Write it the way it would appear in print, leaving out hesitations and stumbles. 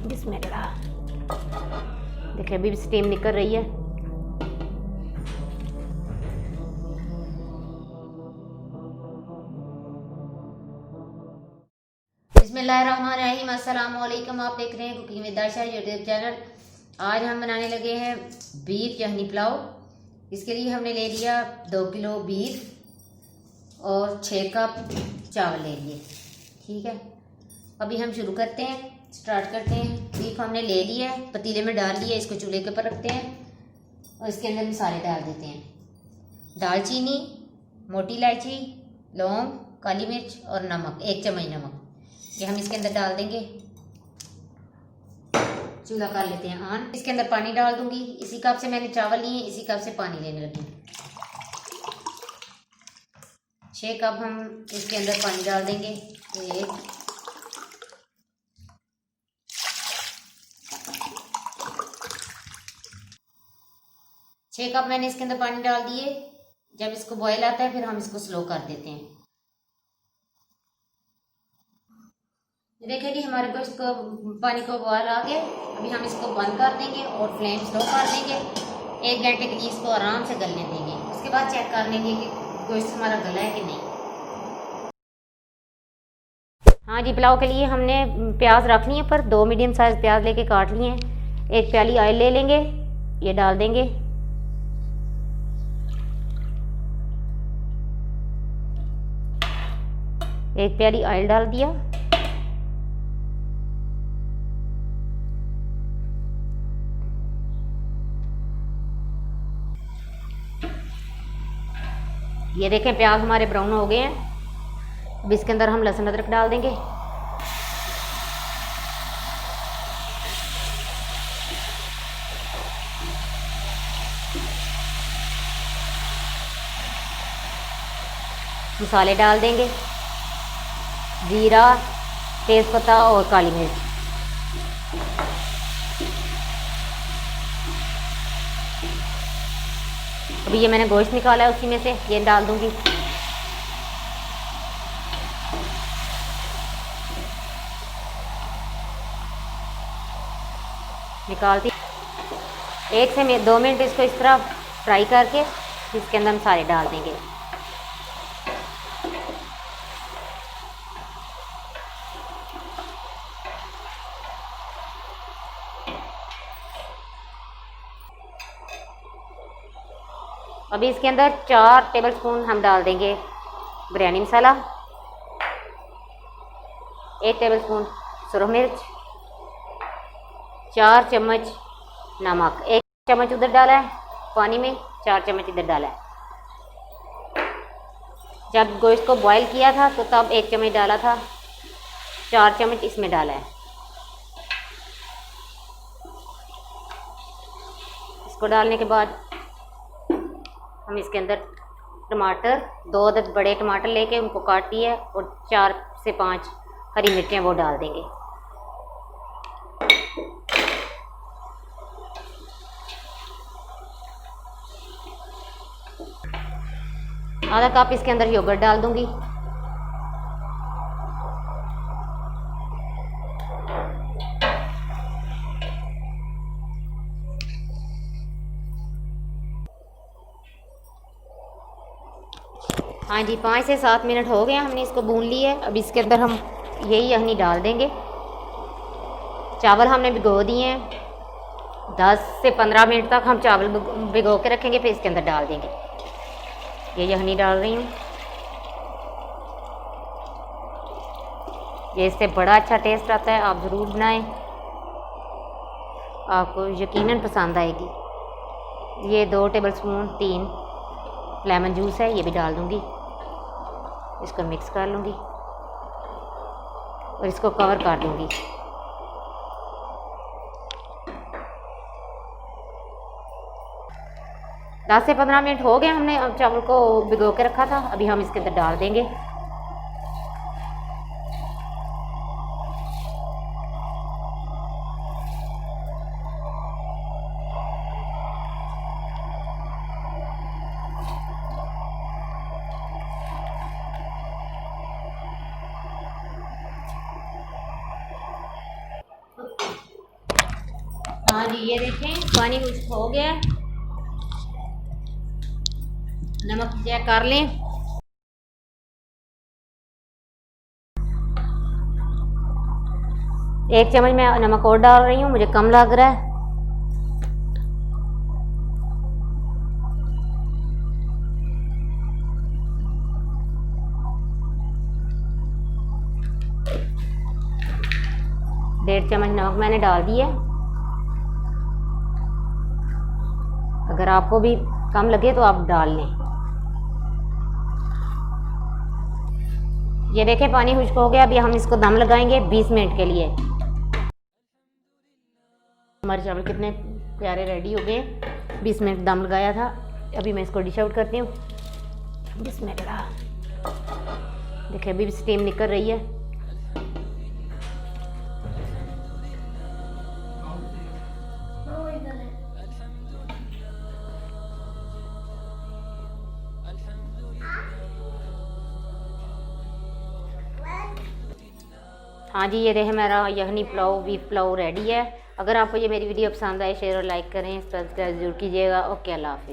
बिस्मिल्लाह। देखिए अभी भी स्टीम निकल रही है। बिस्मिल्लाहिर्रहमानिर्रहीम। अस्सलाम वालेकुम। आप देख रहे हैं cooking with Ayesha YouTube channel. आज हम बनाने लगे हैं बीफ यखनी पुलाव। इसके लिए हमने ले लिया 2 किलो बीफ और 6 कप चावल ले लिए। ठीक है, अभी हम शुरू करते हैं, स्टार्ट करते हैं। बीफ हमने ले लिया है, पतीले में डाल लिया, इसको चूल्हे के ऊपर रखते हैं और इसके अंदर मसाले डाल देते हैं। दालचीनी, मोटी इलायची, लौंग, काली मिर्च और नमक, 1 चम्मच नमक, ये हम इसके अंदर डाल देंगे। चूल्हा कर लेते हैं ऑन। इसके अंदर पानी डाल दूंगी। इसी कप से मैंने चावल लिए, इसी कप से पानी लेने लगी। 6 कप हम इसके अंदर पानी डाल देंगे। 1 6 कप मैंने इसके अंदर पानी डाल दिए। जब इसको बॉयल आता है फिर हम इसको स्लो कर देते हैं। देखिए जी हमारे को इसको पानी को बॉयल आ गया। अभी हम इसको बंद कर देंगे और फ्लेम स्लो कर देंगे। 1 घंटे के लिए इसको आराम से गलने देंगे। उसके बाद चेक कर लेंगे कि गोश्त हमारा गला है कि नहीं। हाँ जी, पुलाव के लिए हमने प्याज रखनी है, पर 2 मीडियम साइज प्याज लेके काट लिए हैं। 1 प्याली ऑयल ले लेंगे, ये डाल देंगे। एक प्याली ऑयल डाल दिया। ये देखें प्याज हमारे ब्राउन हो गए हैं। अब इसके अंदर हम लहसुन अदरक डाल देंगे। मसाले डाल देंगे, जीरा, तेज़पत्ता और काली मिर्च। अभी ये मैंने गोश्त निकाला है, उसी में से ये डाल दूंगी। निकालती 1 से 2 मिनट इसको इस तरह फ्राई करके इसके अंदर मसाले डाल देंगे। अभी इसके अंदर 4 टेबलस्पून हम डाल देंगे बिरयानी मसाला, 1 टेबलस्पून सुरख मिर्च, 4 चम्मच नमक, 1 चम्मच उधर डाला है पानी में, 4 चम्मच इधर डाला है। जब गोश्त को बॉईल किया था तो तब 1 चम्मच डाला था, 4 चम्मच इसमें डाला है। इसको डालने के बाद हम इसके अंदर टमाटर, 2 अदद बड़े टमाटर लेके उनको काट लिया और 4 से 5 हरी मिर्चें वो डाल देंगे। आधा कप इसके अंदर योगर्ट डाल दूंगी। हाँ जी, 5 से 7 मिनट हो गए, हमने इसको भून लिया है। अब इसके अंदर हम यही यखनी डाल देंगे। चावल हमने भिगो दिए हैं, 10 से 15 मिनट तक हम चावल भिगो के रखेंगे, फिर इसके अंदर डाल देंगे। ये यखनी डाल रही हूँ। ये इससे बड़ा अच्छा टेस्ट आता है, आप ज़रूर बनाएं, आपको यकीनन पसंद आएगी। ये 2 टेबलस्पून 3 लेमन जूस है, ये भी डाल दूँगी। इसको मिक्स कर लूँगी और इसको कवर कर दूँगी। दस से 15 मिनट हो गए, हमने चावल को भिगो के रखा था। अभी हम इसके अंदर डाल देंगे। जी ये देखें पानी खुश्क हो गया, नमक चेक कर लें। एक चम्मच मैं नमक और डाल रही हूँ, मुझे कम लग रहा है। डेढ़ चम्मच नमक मैंने डाल दिया। अगर आपको भी कम लगे तो आप डाल लें। ये देखें पानी खुश्क हो गया। अभी हम इसको दम लगाएंगे 20 मिनट के लिए। हमारे चावल कितने प्यारे रेडी हो गए। 20 मिनट दम लगाया था। अभी मैं इसको डिश आउट करती हूँ। बिस्मिल्लाह। देखिए अभी भी स्टीम निकल रही है। हाँ जी ये देखें मेरा यखनी पुलाव बीफ पुलाव रेडी है। अगर आपको ये मेरी वीडियो पसंद आए शेयर और लाइक करें, सब्सक्राइब जरूर कीजिएगा। ओके अल्लाह हाफिज़।